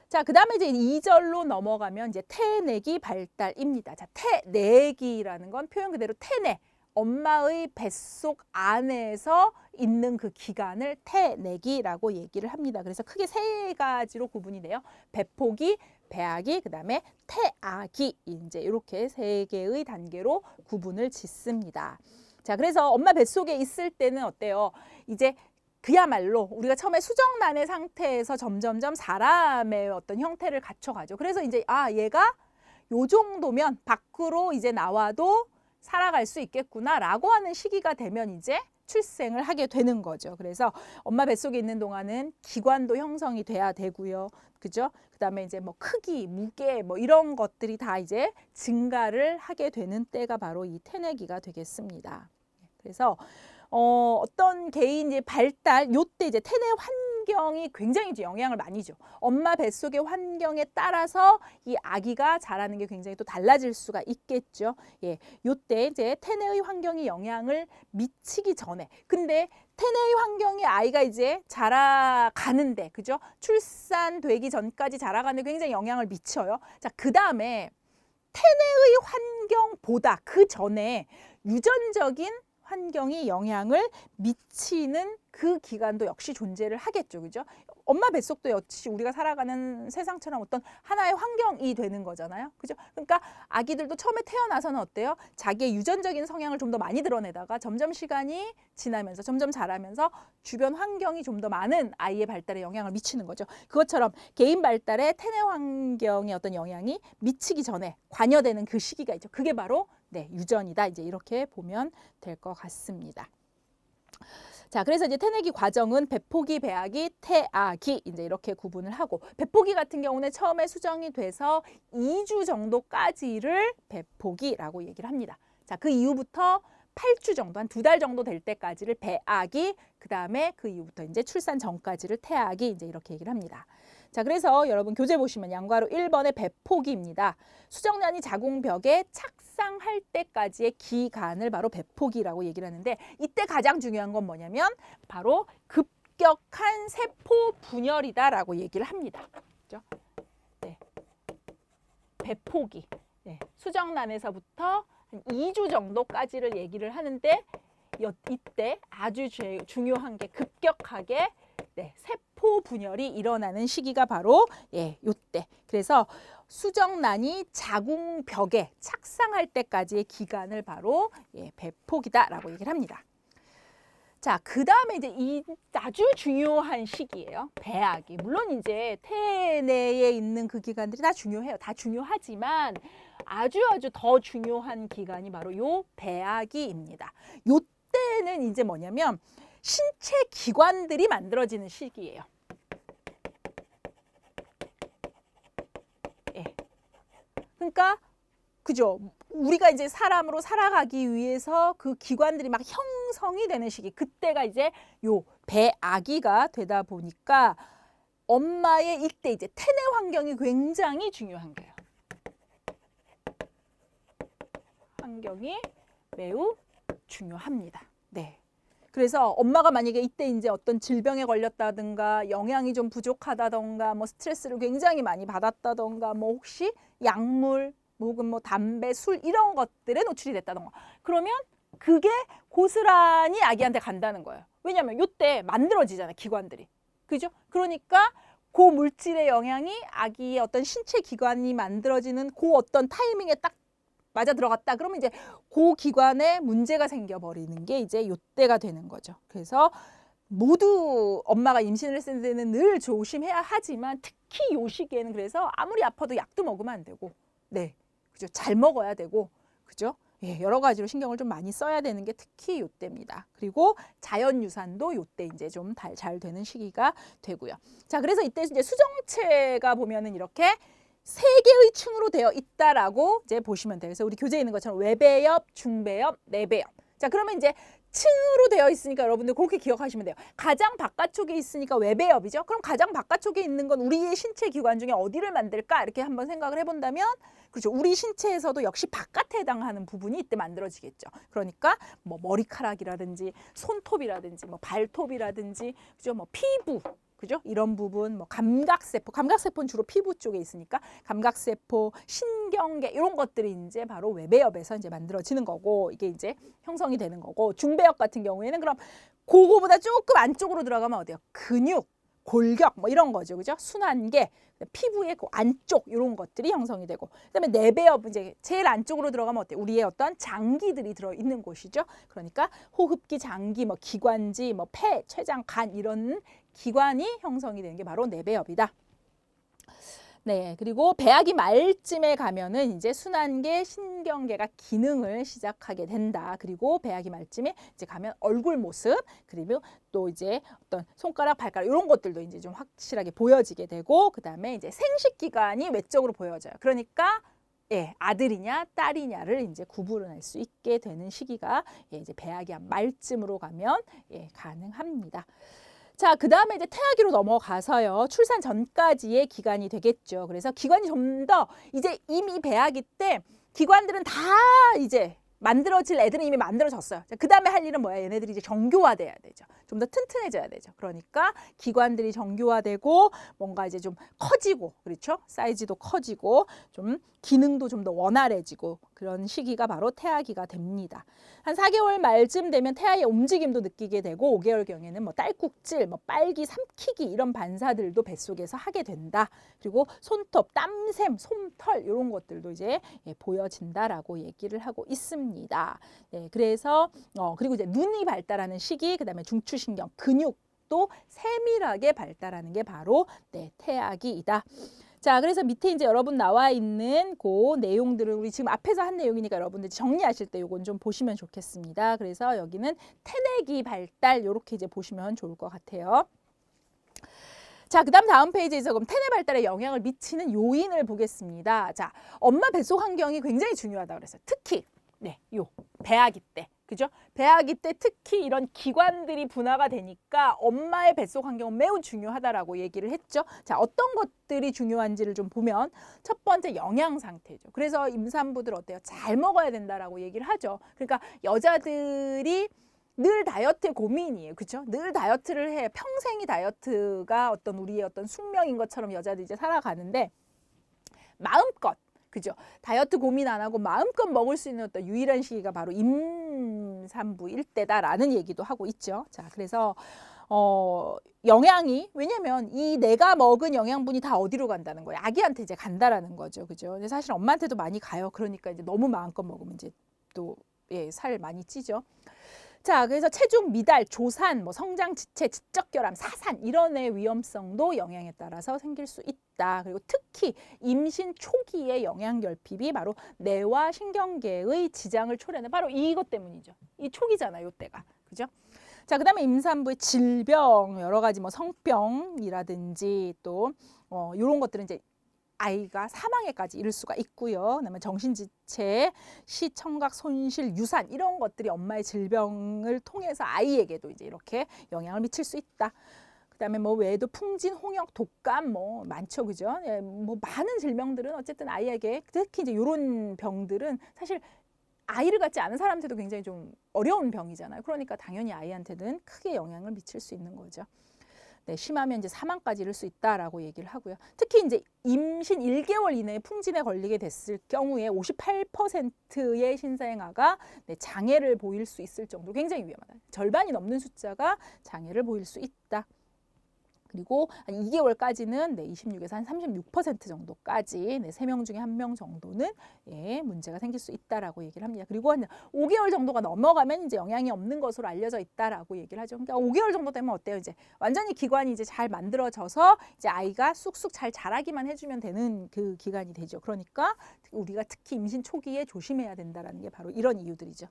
자, 그다음에 이제 2절로 넘어가면 이제 태내기 발달입니다. 자, 태내기라는 건 표현 그대로 태내, 엄마의 뱃속 안에서 있는 그 기간을 태내기라고 얘기를 합니다. 그래서 크게 세 가지로 구분이 돼요. 배포기, 배아기, 그다음에 태아기 이제 이렇게 세 개의 단계로 구분을 짓습니다. 자, 그래서 엄마 뱃속에 있을 때는 어때요? 이제 그야말로 우리가 처음에 수정란의 상태에서 점점점 사람의 어떤 형태를 갖춰가죠. 그래서 이제 얘가 요 정도면 밖으로 이제 나와도 살아갈 수 있겠구나라고 하는 시기가 되면 이제 출생을 하게 되는 거죠. 그래서 엄마 뱃속에 있는 동안은 기관도 형성이 돼야 되고요. 그죠? 그다음에 이제 뭐 크기, 무게 뭐 이런 것들이 다 이제 증가를 하게 되는 때가 바로 이 태내기가 되겠습니다. 그래서 어떤 개인의 발달, 요때 이제 태내 환경이 굉장히 이제 영향을 많이 줘. 엄마 뱃속의 환경에 따라서 이 아기가 자라는 게 굉장히 또 달라질 수가 있겠죠. 예, 요때 이제 태내의 환경이 영향을 미치기 전에. 근데 태내의 환경이 아이가 이제 자라가는데, 그죠? 출산되기 전까지 자라가는데 굉장히 영향을 미쳐요. 자, 그 다음에 태내의 환경보다 그 전에 유전적인 환경이 영향을 미치는 그 기간도 역시 존재를 하겠죠. 그죠? 엄마 뱃속도 역시 우리가 살아가는 세상처럼 어떤 하나의 환경이 되는 거잖아요. 그죠? 그러니까 아기들도 처음에 태어나서는 어때요? 자기의 유전적인 성향을 좀 더 많이 드러내다가 점점 시간이 지나면서 점점 자라면서 주변 환경이 좀 더 많은 아이의 발달에 영향을 미치는 거죠. 그것처럼 개인 발달에 태내 환경의 어떤 영향이 미치기 전에 관여되는 그 시기가 있죠. 그게 바로 유전이다. 이제 이렇게 보면 될 것 같습니다. 자, 그래서 이제 태내기 과정은 배포기, 배아기, 태아기 이제 이렇게 구분을 하고 배포기 같은 경우는 처음에 수정이 돼서 2주 정도까지를 배포기라고 얘기를 합니다. 자, 그 이후부터 8주 정도, 한 2달 정도 될 때까지를 배아기, 그 다음에 그 이후부터 이제 출산 전까지를 태아기 이제 이렇게 얘기를 합니다. 자, 그래서 여러분 교재 보시면 양과로 1번의 배포기입니다. 수정란이 자궁벽에 착상할 때까지의 기간을 바로 배포기라고 얘기를 하는데, 이때 가장 중요한 건 뭐냐면 바로 급격한 세포 분열이다라고 얘기를 합니다. 그렇죠? 네. 배포기. 네. 수정란에서부터 한 2주 정도까지를 얘기를 하는데, 이때 아주 중요한 게 급격하게 세포 분열이 일어나는 시기가 바로 요때. 그래서 수정란이 자궁벽에 착상할 때까지의 기간을 바로 배포기다라고 얘기를 합니다. 자, 그 다음에 이제 이 아주 중요한 시기예요. 배아기. 물론 이제 태 내에 있는 그 기간들이 다 중요해요. 다 중요하지만 아주 더 중요한 기간이 바로 요 배아기입니다. 요때는 이제 뭐냐면 신체 기관들이 만들어지는 시기예요. 그러니까 그죠? 우리가 이제 사람으로 살아가기 위해서 그 기관들이 막 형성이 되는 시기, 그때가 이제 요 배아기가 되다 보니까 엄마의 이때 이제 태내 환경이 굉장히 중요한 거예요. 환경이 매우 중요합니다. 네. 그래서 엄마가 만약에 이때 이제 어떤 질병에 걸렸다든가 영양이 좀 부족하다던가 뭐 스트레스를 굉장히 많이 받았다던가 뭐 혹시 약물 혹은 뭐 담배, 술 이런 것들에 노출이 됐다던가, 그러면 그게 고스란히 아기한테 간다는 거예요. 왜냐하면 이때 만들어지잖아요, 기관들이. 그죠? 그러니까 그 물질의 영향이 아기의 어떤 신체 기관이 만들어지는 그 어떤 타이밍에 딱 맞아 들어갔다. 그러면 이제 그 기관에 문제가 생겨버리는 게 이제 요때가 되는 거죠. 그래서 모두 엄마가 임신을 했을 때는 늘 조심해야 하지만 특히 요 시기에는 그래서 아무리 아파도 약도 먹으면 안 되고, 네, 그죠? 잘 먹어야 되고, 그죠? 예, 여러 가지로 신경을 좀 많이 써야 되는 게 특히 요때입니다. 그리고 자연 유산도 요때 이제 좀 잘 되는 시기가 되고요. 자, 그래서 이때 이제 수정체가 보면은 이렇게 세 개의 층으로 되어 있다라고 이제 보시면 돼요. 그래서 우리 교재에 있는 것처럼 외배엽, 중배엽, 내배엽. 자, 그러면 이제 층으로 되어 있으니까 여러분들 그렇게 기억하시면 돼요. 가장 바깥쪽에 있으니까 외배엽이죠. 그럼 가장 바깥쪽에 있는 건 우리의 신체 기관 중에 어디를 만들까? 이렇게 한번 생각을 해본다면, 그렇죠. 우리 신체에서도 역시 바깥에 해당하는 부분이 이때 만들어지겠죠. 그러니까 뭐 머리카락이라든지 손톱이라든지 뭐 발톱이라든지, 그죠? 뭐 피부. 그죠? 이런 부분, 뭐 감각세포는 주로 피부 쪽에 있으니까 감각세포, 신경계 이런 것들이 이제 바로 외배엽에서 이제 만들어지는 거고, 이게 이제 형성이 되는 거고, 중배엽 같은 경우에는 그럼 그거보다 조금 안쪽으로 들어가면 어때요? 근육, 골격 뭐 이런 거죠, 그죠? 순환계, 피부의 그 안쪽 이런 것들이 형성이 되고, 그다음에 내배엽 이제 제일 안쪽으로 들어가면 어때요? 우리의 어떤 장기들이 들어 있는 곳이죠. 그러니까 호흡기, 장기, 뭐 기관지, 뭐 폐, 췌장, 간 이런 기관이 형성이 되는 게 바로 내배엽이다. 네, 그리고 배아기 말쯤에 가면은 이제 순환계, 신경계가 기능을 시작하게 된다. 그리고 배아기 말쯤에 이제 가면 얼굴 모습, 그리고 또 이제 어떤 손가락, 발가락 이런 것들도 이제 좀 확실하게 보여지게 되고, 그다음에 이제 생식 기관이 외적으로 보여져요. 그러니까 아들이냐 딸이냐를 이제 구분할 수 있게 되는 시기가 이제 배아기 말쯤으로 가면 가능합니다. 자, 그 다음에 이제 태아기로 넘어가서요. 출산 전까지의 기간이 되겠죠. 그래서 기관이 좀 더 이제 이미 배아기 때 기관들은 다 이제 만들어질 애들은 이미 만들어졌어요. 그 다음에 할 일은 뭐야? 얘네들이 이제 정교화돼야 되죠. 좀 더 튼튼해져야 되죠. 그러니까 기관들이 정교화되고 뭔가 이제 좀 커지고, 그렇죠? 사이즈도 커지고 좀 기능도 좀 더 원활해지고 그런 시기가 바로 태아기가 됩니다. 한 4개월 말쯤 되면 태아의 움직임도 느끼게 되고 5개월경에는 뭐 딸꾹질, 뭐 빨기, 삼키기 이런 반사들도 뱃속에서 하게 된다. 그리고 손톱, 땀샘, 솜털 이런 것들도 이제 보여진다라고 얘기를 하고 있습니다. 네, 그래서 그리고 이제 눈이 발달하는 시기, 그다음에 중추신경, 근육도 세밀하게 발달하는 게 바로 태아기이다. 자, 그래서 밑에 이제 여러분 나와 있는 그 내용들을 우리 지금 앞에서 한 내용이니까 여러분들 정리하실 때 요건 좀 보시면 좋겠습니다. 그래서 여기는 태내기 발달 이렇게 이제 보시면 좋을 것 같아요. 자, 다음 페이지에서 그럼 태내 발달에 영향을 미치는 요인을 보겠습니다. 자, 엄마 뱃속 환경이 굉장히 중요하다고 그랬어요. 특히 요 배아기 때. 그죠? 배아기 때 특히 이런 기관들이 분화가 되니까 엄마의 뱃속 환경은 매우 중요하다라고 얘기를 했죠. 자, 어떤 것들이 중요한지를 좀 보면 첫 번째 영양 상태죠. 그래서 임산부들 어때요? 잘 먹어야 된다라고 얘기를 하죠. 그러니까 여자들이 늘 다이어트에 고민이에요. 그렇죠? 늘 다이어트를 해. 평생이 다이어트가 어떤 우리의 어떤 숙명인 것처럼 여자들이 이제 살아가는데 마음껏 그죠? 다이어트 고민 안 하고 마음껏 먹을 수 있는 어떤 유일한 시기가 바로 임산부일 때다라는 얘기도 하고 있죠. 자, 그래서 영양이 왜냐면 이 내가 먹은 영양분이 다 어디로 간다는 거예요. 아기한테 이제 간다라는 거죠. 그죠? 근데 사실 엄마한테도 많이 가요. 그러니까 이제 너무 마음껏 먹으면 이제 또 살 많이 찌죠. 자, 그래서 체중 미달, 조산, 뭐 성장 지체, 지적결함, 사산 이런 의 위험성도 영양에 따라서 생길 수 있다. 그리고 특히 임신 초기의 영양 결핍이 바로 뇌와 신경계의 지장을 초래하는 바로 이것 때문이죠. 이 초기잖아요, 이때가. 그죠? 자, 그다음에 임산부의 질병, 여러 가지 뭐 성병이라든지 또 이런 것들은 이제 아이가 사망에까지 이를 수가 있고요. 그다음에 정신지체, 시청각 손실, 유산 이런 것들이 엄마의 질병을 통해서 아이에게도 이제 이렇게 영향을 미칠 수 있다. 그다음에 뭐 외에도 풍진, 홍역, 독감 뭐 많죠, 그죠? 예, 뭐 많은 질병들은 어쨌든 아이에게 특히 이제 이런 병들은 사실 아이를 갖지 않은 사람한테도 굉장히 좀 어려운 병이잖아요. 그러니까 당연히 아이한테는 크게 영향을 미칠 수 있는 거죠. 네, 심하면 이제 사망까지 이를 수 있다라고 얘기를 하고요. 특히 이제 임신 1개월 이내에 풍진에 걸리게 됐을 경우에 58%의 신생아가 장애를 보일 수 있을 정도로 굉장히 위험하다. 절반이 넘는 숫자가 장애를 보일 수 있다. 그리고 한 2개월까지는 26에서 한 36% 정도까지 3명 중에 1명 정도는 문제가 생길 수 있다라고 얘기를 합니다. 그리고 한 5개월 정도가 넘어가면 이제 영향이 없는 것으로 알려져 있다라고 얘기를 하죠. 그러니까 5개월 정도 되면 어때요? 이제 완전히 기관이 이제 잘 만들어져서 이제 아이가 쑥쑥 잘 자라기만 해주면 되는 그 기간이 되죠. 그러니까 우리가 특히 임신 초기에 조심해야 된다라는 게 바로 이런 이유들이죠.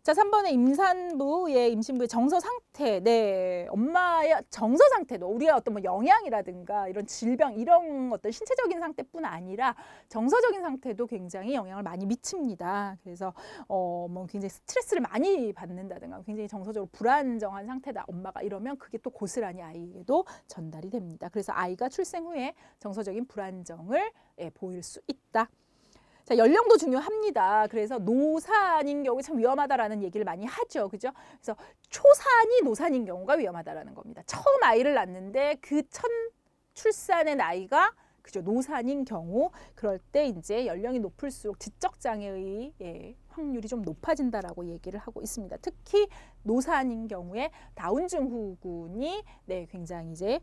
자, 3번에 임산부의 임신부의 정서 상태, 엄마의 정서 상태도 우리의 어떤 뭐 영양이라든가 이런 질병 이런 어떤 신체적인 상태뿐 아니라 정서적인 상태도 굉장히 영향을 많이 미칩니다. 그래서 뭐 굉장히 스트레스를 많이 받는다든가 굉장히 정서적으로 불안정한 상태다 엄마가 이러면 그게 또 고스란히 아이에게도 전달이 됩니다. 그래서 아이가 출생 후에 정서적인 불안정을 보일 수 있다. 자, 연령도 중요합니다. 그래서 노산인 경우에 참 위험하다라는 얘기를 많이 하죠. 그죠? 그래서 초산이 노산인 경우가 위험하다라는 겁니다. 처음 아이를 낳는데 그 첫 출산의 나이가 그죠? 노산인 경우 그럴 때 이제 연령이 높을수록 지적 장애의 확률이 좀 높아진다라고 얘기를 하고 있습니다. 특히 노산인 경우에 다운 증후군이 굉장히 이제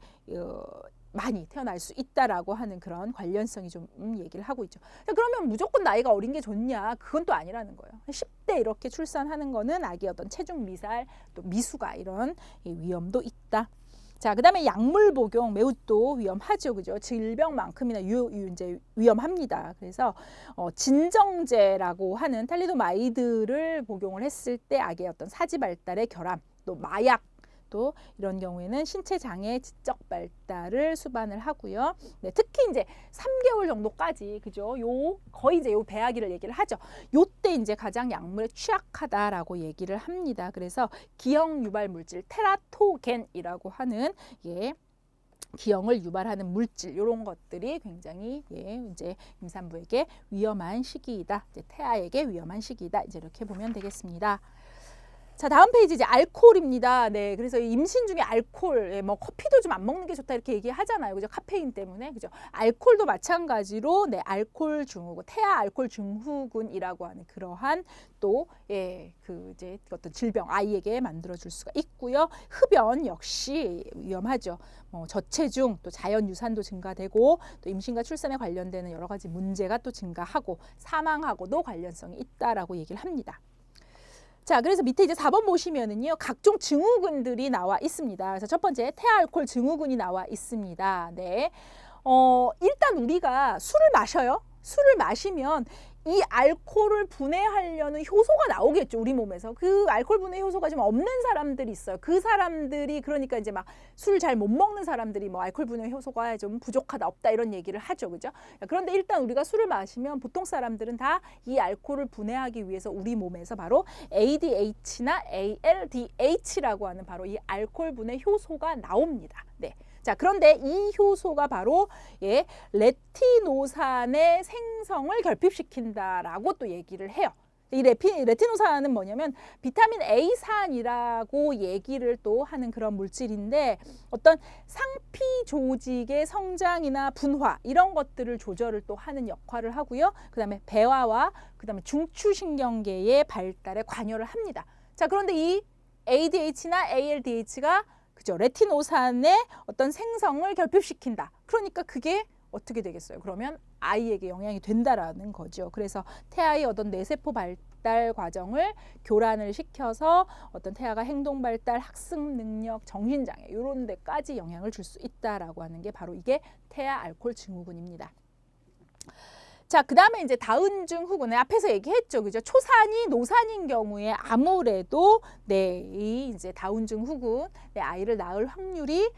많이 태어날 수 있다라고 하는 그런 관련성이 좀 얘기를 하고 있죠. 자, 그러면 무조건 나이가 어린 게 좋냐? 그건 또 아니라는 거예요. 10대 이렇게 출산하는 거는 아기의 어떤 체중 미살, 또 미숙아 이런 위험도 있다. 자, 그다음에 약물 복용 매우 또 위험하죠, 그죠? 질병만큼이나 이제 위험합니다. 그래서 진정제라고 하는 탈리도마이드를 복용을 했을 때 아기의 어떤 사지 발달의 결함, 또 마약 또 이런 경우에는 신체 장애 지적 발달을 수반을 하고요. 특히 이제 3개월 정도까지 그죠? 거의 이제 요 배아기를 얘기를 하죠. 요때 이제 가장 약물에 취약하다라고 얘기를 합니다. 그래서 기형 유발 물질 테라토겐이라고 하는 기형을 유발하는 물질 이런 것들이 굉장히 이제 임산부에게 위험한 시기이다. 이제 태아에게 위험한 시기이다. 이제 이렇게 보면 되겠습니다. 자, 다음 페이지 이제 알코올입니다. 네, 그래서 임신 중에 알코올, 뭐 커피도 좀 안 먹는 게 좋다 이렇게 얘기하잖아요, 그죠? 카페인 때문에, 그죠? 알코올도 마찬가지로 알코올 증후군, 태아 알코올 증후군이라고 하는 그러한 또 그 이제 어떤 질병 아이에게 만들어줄 수가 있고요. 흡연 역시 위험하죠. 저체중, 또 자연 유산도 증가되고 또 임신과 출산에 관련되는 여러 가지 문제가 또 증가하고 사망하고도 관련성이 있다라고 얘기를 합니다. 자, 그래서 밑에 이제 4번 보시면은요, 각종 증후군들이 나와 있습니다. 그래서 첫 번째, 태아알코올 증후군이 나와 있습니다. 네. 일단 우리가 술을 마셔요. 술을 마시면 이 알코올을 분해하려는 효소가 나오겠죠, 우리 몸에서. 그 알코올 분해 효소가 좀 없는 사람들이 있어요. 그 사람들이 그러니까 이제 막 술 잘 못 먹는 사람들이 뭐 알코올 분해 효소가 좀 부족하다, 없다 이런 얘기를 하죠, 그죠? 그런데 일단 우리가 술을 마시면 보통 사람들은 다 이 알코올을 분해하기 위해서 우리 몸에서 바로 ADH나 ALDH라고 하는 바로 이 알코올 분해 효소가 나옵니다. 네. 자, 그런데 이 효소가 바로 레티노산의 생성을 결핍시킨다라고 또 얘기를 해요. 이 레티노산은 뭐냐면 비타민 A산이라고 얘기를 또 하는 그런 물질인데 어떤 상피 조직의 성장이나 분화 이런 것들을 조절을 또 하는 역할을 하고요. 그다음에 배화와 그다음에 중추신경계의 발달에 관여를 합니다. 자, 그런데 이 ADH나 ALDH가 그죠? 레티노산의 어떤 생성을 결핍시킨다. 그러니까 그게 어떻게 되겠어요? 그러면 아이에게 영향이 된다라는 거죠. 그래서 태아의 어떤 뇌세포 발달 과정을 교란을 시켜서 어떤 태아가 행동 발달, 학습 능력, 정신 장애 이런 데까지 영향을 줄 수 있다라고 하는 게 바로 이게 태아 알코올 증후군입니다. 자, 그다음에 이제 다운증 후군은 앞에서 얘기했죠, 그죠? 초산이 노산인 경우에 아무래도 이 이제 다운증 후군, 아이를 낳을 확률이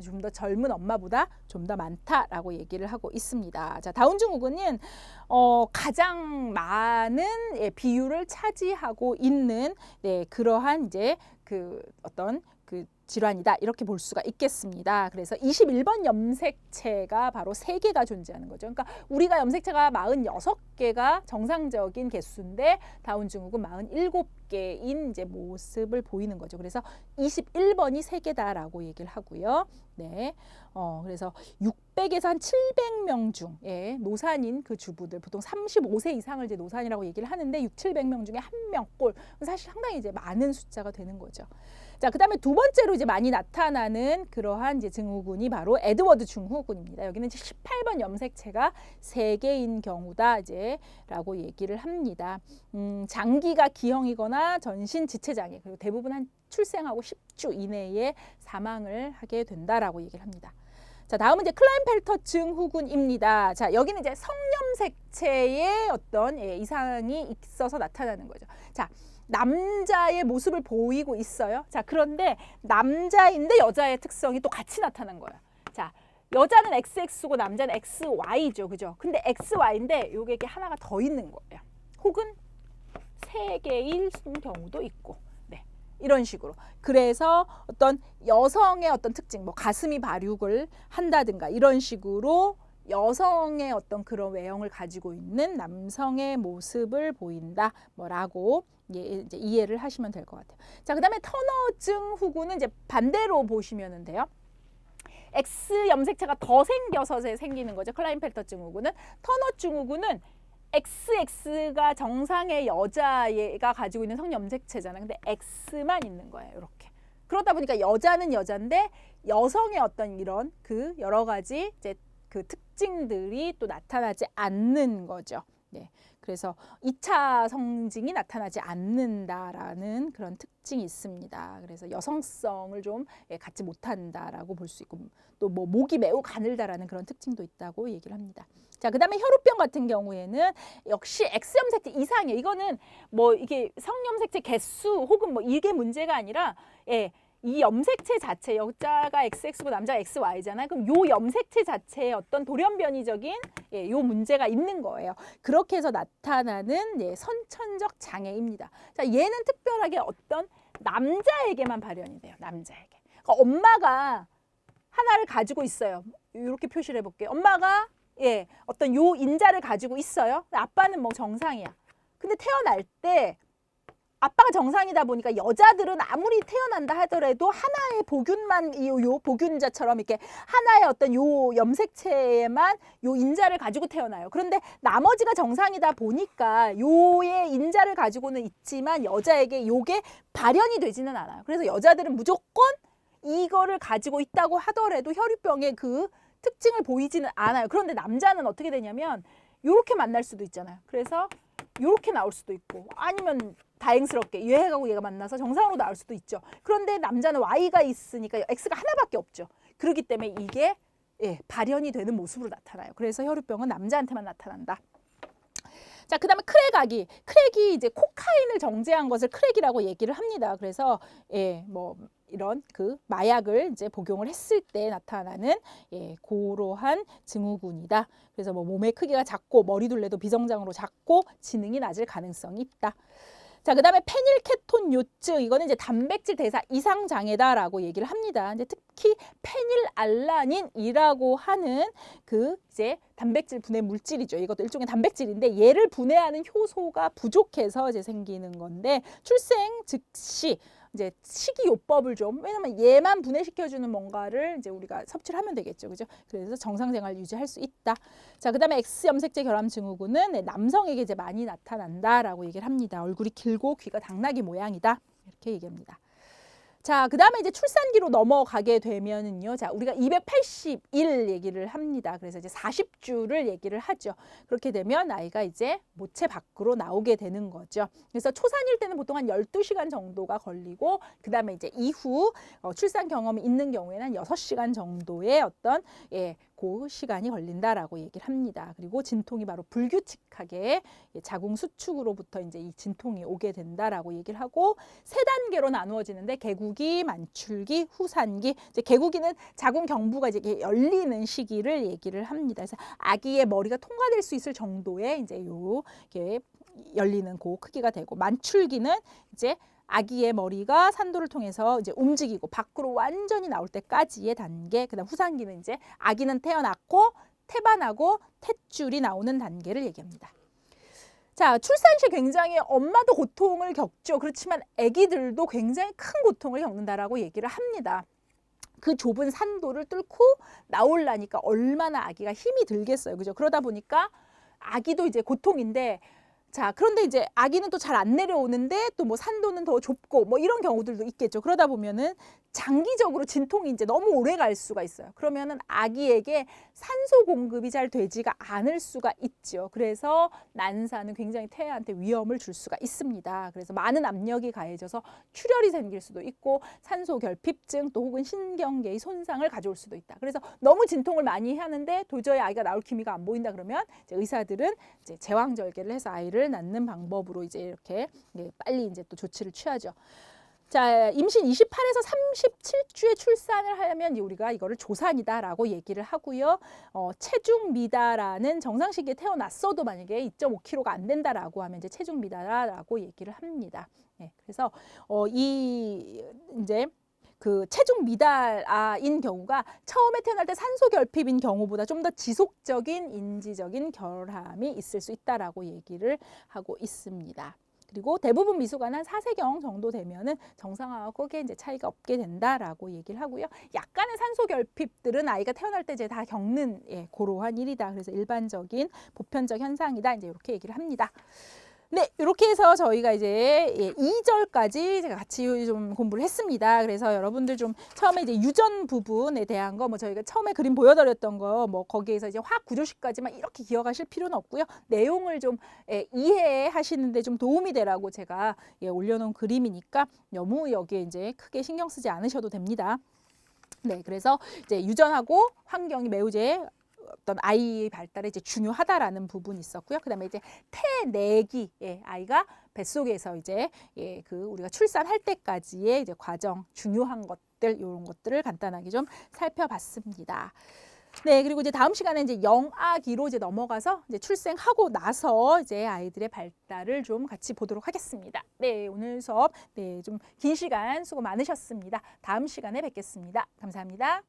좀 더 젊은 엄마보다 좀 더 많다라고 얘기를 하고 있습니다. 자, 다운증 후군은 가장 많은 비율을 차지하고 있는 그러한 이제 그 어떤 그 질환이다 이렇게 볼 수가 있겠습니다. 그래서 21번 염색체가 바로 3개가 존재하는 거죠. 그러니까 우리가 염색체가 46개가 정상적인 개수인데 다운증후군 47개인 이제 모습을 보이는 거죠. 그래서 21번이 3개다라고 얘기를 하고요. 네. 그래서 600에서 한 700명 중 노산인 그 주부들 보통 35세 이상을 이제 노산이라고 얘기를 하는데 700명 중에 1명꼴 사실 상당히 이제 많은 숫자가 되는 거죠. 자, 그다음에 두 번째로 이제 많이 나타나는 그러한 이제 증후군이 바로 에드워드 증후군입니다. 여기는 이제 18번 염색체가 3개인 경우다 이제라고 얘기를 합니다. 장기가 기형이거나 전신 지체 장애 그리고 대부분 한 출생하고 10주 이내에 사망을 하게 된다라고 얘기를 합니다. 자, 다음은 이제 클라인펠터 증후군입니다. 자, 여기는 이제 성염색체의 어떤 이상이 있어서 나타나는 거죠. 자, 남자의 모습을 보이고 있어요. 자, 그런데 남자인데 여자의 특성이 또 같이 나타난 거예요. 자, 여자는 XX고 남자는 XY죠. 그죠? 근데 XY인데 요게 하나가 더 있는 거예요. 혹은 3개일 경우도 있고. 네. 이런 식으로. 그래서 어떤 여성의 어떤 특징, 뭐 가슴이 발육을 한다든가 이런 식으로 여성의 어떤 그런 외형을 가지고 있는 남성의 모습을 보인다 뭐라고 이제 이해를 하시면 될 것 같아요. 자, 그다음에 터너증 후군은 이제 반대로 보시면 돼요. X 염색체가 더 생겨서 생기는 거죠. 클라인펠터 증후군은. 터너 증후군은 XX가 정상의 여자가 가지고 있는 성염색체잖아요. 근데 X만 있는 거예요. 이렇게. 그러다 보니까 여자는 여자인데 여성의 어떤 이런 그 여러 가지 이제 그 특징들이 또 나타나지 않는 거죠. 네. 그래서 2차 성징이 나타나지 않는다라는 그런 특징이 있습니다. 그래서 여성성을 좀 갖지 못한다라고 볼 수 있고 또 뭐 목이 매우 가늘다라는 그런 특징도 있다고 얘기를 합니다. 자, 그다음에 혈우병 같은 경우에는 역시 X염색체 이상이에요. 이거는 뭐 이게 성염색체 개수 혹은 뭐 이게 문제가 아니라 이 염색체 자체, 여자가 XX고 남자가 XY잖아요. 그럼 요 염색체 자체에 어떤 돌연변이적인 요 문제가 있는 거예요. 그렇게 해서 나타나는 선천적 장애입니다. 자, 얘는 특별하게 어떤 남자에게만 발현이 돼요. 남자에게. 그러니까 엄마가 하나를 가지고 있어요. 이렇게 표시를 해볼게요. 엄마가 어떤 요 인자를 가지고 있어요. 아빠는 뭐 정상이야. 근데 태어날 때 아빠가 정상이다 보니까 여자들은 아무리 태어난다 하더라도 하나의 복균만 요 복균자처럼 이렇게 하나의 어떤 요 염색체에만 요 인자를 가지고 태어나요. 그런데 나머지가 정상이다 보니까 요의 인자를 가지고는 있지만 여자에게 요게 발현이 되지는 않아요. 그래서 여자들은 무조건 이거를 가지고 있다고 하더라도 혈유병의 그 특징을 보이지는 않아요. 그런데 남자는 어떻게 되냐면 요렇게 만날 수도 있잖아요. 그래서 요렇게 나올 수도 있고 아니면 다행스럽게 얘하고 얘가 만나서 정상으로 나올 수도 있죠. 그런데 남자는 Y가 있으니까 X가 하나밖에 없죠. 그렇기 때문에 이게 발현이 되는 모습으로 나타나요. 그래서 혈우병은 남자한테만 나타난다. 자, 그다음에 크랙 아기. 크랙이 이제 코카인을 정제한 것을 크랙이라고 얘기를 합니다. 그래서 뭐 이런 그 마약을 이제 복용을 했을 때 나타나는 고러한 증후군이다. 그래서 뭐 몸의 크기가 작고 머리둘레도 비정상으로 작고 지능이 낮을 가능성이 있다. 자, 그다음에 페닐케톤 요증, 이거는 이제 단백질 대사 이상 장애다라고 얘기를 합니다. 이제 특히 페닐알라닌이라고 하는 그 이제 단백질 분해 물질이죠. 이것도 일종의 단백질인데 얘를 분해하는 효소가 부족해서 이제 생기는 건데 출생 즉시 이제 식이요법을 좀, 왜냐면 얘만 분해시켜주는 뭔가를 이제 우리가 섭취를 하면 되겠죠. 그죠? 그래서 정상생활 유지할 수 있다. 자, 그 다음에 X염색체 결함 증후군은 남성에게 이제 많이 나타난다라고 얘기를 합니다. 얼굴이 길고 귀가 당나귀 모양이다. 이렇게 얘기합니다. 자, 그 다음에 이제 출산기로 넘어가게 되면은요. 자, 우리가 281 얘기를 합니다. 그래서 이제 40주를 얘기를 하죠. 그렇게 되면 아이가 이제 모체 밖으로 나오게 되는 거죠. 그래서 초산일 때는 보통 한 12시간 정도가 걸리고, 그 다음에 이제 이후 출산 경험이 있는 경우에는 한 6시간 정도의 어떤 그 시간이 걸린다라고 얘기를 합니다. 그리고 진통이 바로 불규칙하게 자궁 수축으로부터 이제 이 진통이 오게 된다라고 얘기를 하고, 3단계로 나누어지는데 개구기, 만출기, 후산기. 이제 개구기는 자궁 경부가 이제 열리는 시기를 얘기를 합니다. 그래서 아기의 머리가 통과될 수 있을 정도의 이제 요게 열리는 그 크기가 되고, 만출기는 이제 아기의 머리가 산도를 통해서 이제 움직이고 밖으로 완전히 나올 때까지의 단계. 그다음 후산기는 이제 아기는 태어났고 태반하고 탯줄이 나오는 단계를 얘기합니다. 자, 출산 시 굉장히 엄마도 고통을 겪죠. 그렇지만 아기들도 굉장히 큰 고통을 겪는다라고 얘기를 합니다. 그 좁은 산도를 뚫고 나오려니까 얼마나 아기가 힘이 들겠어요. 그죠? 그러다 보니까 아기도 이제 고통인데, 자, 그런데 이제 아기는 또 잘 안 내려오는데 또 뭐 산도는 더 좁고 뭐 이런 경우들도 있겠죠. 그러다 보면은 장기적으로 진통이 이제 너무 오래 갈 수가 있어요. 그러면은 아기에게 산소 공급이 잘 되지가 않을 수가 있죠. 그래서 난사는 굉장히 태아한테 위험을 줄 수가 있습니다. 그래서 많은 압력이 가해져서 출혈이 생길 수도 있고 산소 결핍증 또 혹은 신경계의 손상을 가져올 수도 있다. 그래서 너무 진통을 많이 하는데 도저히 아이가 나올 기미가 안 보인다 그러면 이제 의사들은 이제 제왕절개를 해서 아이를 낳는 방법으로 이제 이렇게 빨리 이제 또 조치를 취하죠. 자, 임신 28에서 37주에 출산을 하려면 우리가 이거를 조산이다라고 얘기를 하고요. 체중 미다라는 정상 시기에 태어났어도 만약에 2.5kg가 안 된다라고 하면 이제 체중 미다라고 얘기를 합니다. 그래서 이 이제 그 체중 미달인 경우가 처음에 태어날 때 산소 결핍인 경우보다 좀 더 지속적인 인지적인 결함이 있을 수 있다라고 얘기를 하고 있습니다. 그리고 대부분 미숙아는 한 4세경 정도 되면은 정상하고 크게 이제 차이가 없게 된다라고 얘기를 하고요. 약간의 산소 결핍들은 아이가 태어날 때 이제 다 겪는 고러한 일이다. 그래서 일반적인 보편적 현상이다. 이제 이렇게 얘기를 합니다. 네, 이렇게 해서 저희가 이제 2절까지 제가 같이 좀 공부를 했습니다. 그래서 여러분들 좀 처음에 이제 유전 부분에 대한 거, 뭐 저희가 처음에 그림 보여드렸던 거, 뭐 거기에서 이제 화학 구조식까지만 이렇게 기억하실 필요는 없고요. 내용을 좀 이해하시는데 좀 도움이 되라고 제가 올려놓은 그림이니까 너무 여기에 이제 크게 신경 쓰지 않으셔도 됩니다. 네, 그래서 이제 유전하고 환경이 매우 이제 어떤 아이의 발달에 이제 중요하다라는 부분이 있었고요. 그다음에 이제 태내기, 아이가 뱃속에서 이제 그 우리가 출산할 때까지의 이제 과정, 중요한 것들 이런 것들을 간단하게 좀 살펴봤습니다. 네, 그리고 이제 다음 시간에 이제 영아기로 이제 넘어가서 이제 출생하고 나서 이제 아이들의 발달을 좀 같이 보도록 하겠습니다. 네, 오늘 수업 좀 긴 시간 수고 많으셨습니다. 다음 시간에 뵙겠습니다. 감사합니다.